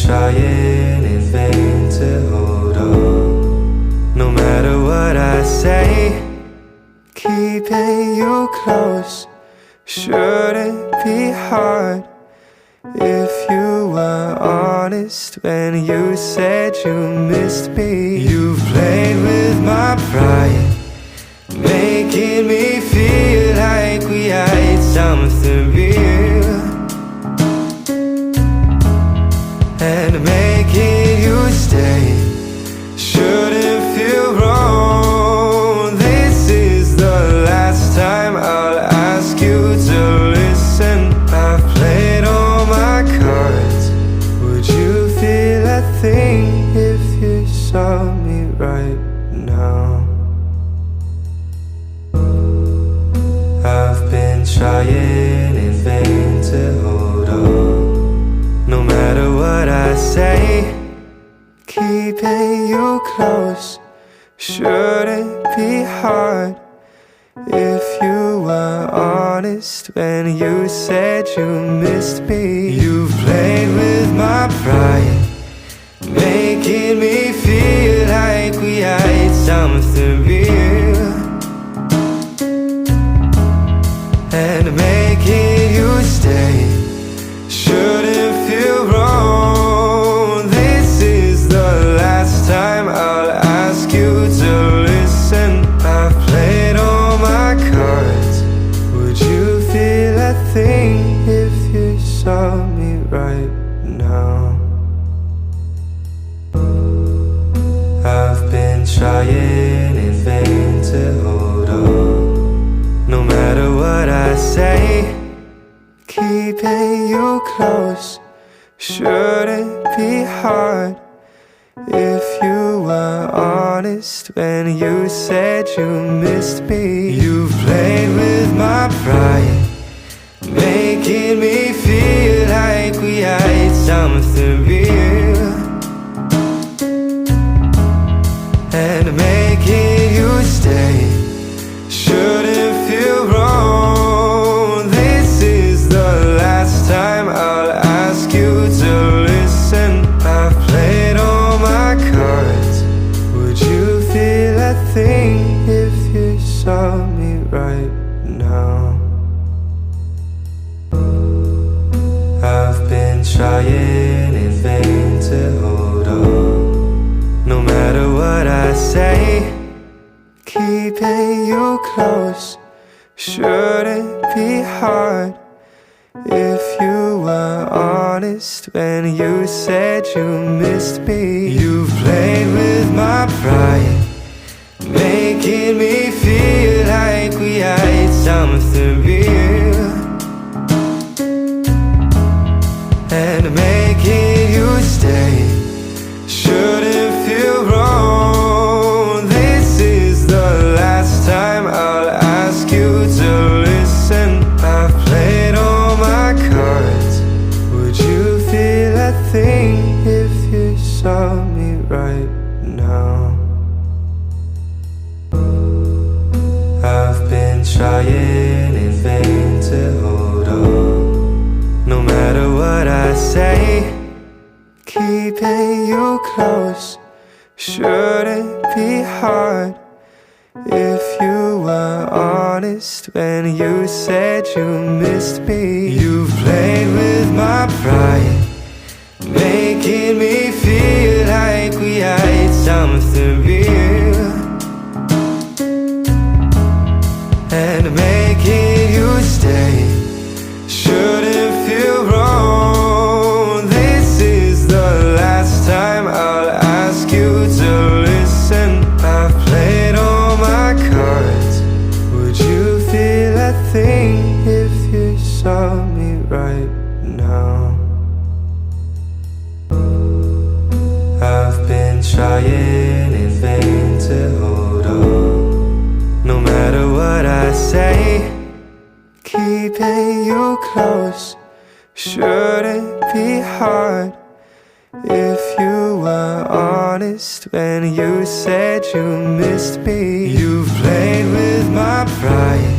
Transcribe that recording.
trying in vain to hold on. No matter what I say, keeping you close shouldn't be hard. If you were honest when you said you missed me. You've played with my pride, making me feel like we had something real, and making you stay shouldn't feel wrong. This is the last time I'll ask you to listen. I've played all my cards. Would you feel a thing if you saw me right now? I've been trying in vain to hold on. No matter what I say, keeping you close shouldn't be hard. If you were honest when you said you missed me. You've played with my pride, making me feel like we had something real, and making you stay shouldn't feel wrong. This is the last time I'll ask you to listen. I've played all my cards. Would you feel a thing if you saw me right now? I've been trying in vain to hold on. No matter what I say, keeping you close shouldn't be hard. If you were honest when you said you missed me. You've played with my pride, making me feel like we had something real, and making you stay shouldn't feel wrong. This is the last time I'll ask you to listen. I've played all my cards. Would you feel a thing if you saw me right now? I've been trying in vain to hold on. No matter what I say, keeping you close shouldn't be hard. If you were honest when you said you missed me. You've played with my pride, making me feel like we had something real, and making you stay shouldn't feel wrong. This is the last time I'll ask you to listen. I've played all my cards. Would you feel a thing if you saw me right now? I've been trying in vain to hold on. No matter what I say, keeping you close shouldn't be hard. If you were honest when you said you missed me. You've played with my pride, making me feel like we had something real, and making you stay shouldn't feel wrong. This is the last time I'll ask you to listen. I've played all my cards. Would you feel a thing if you saw me right now? I've been trying in vain to hold on. No matter what I say, keeping you close shouldn't be hard. If you were honest when you said you missed me. You've played with my pride,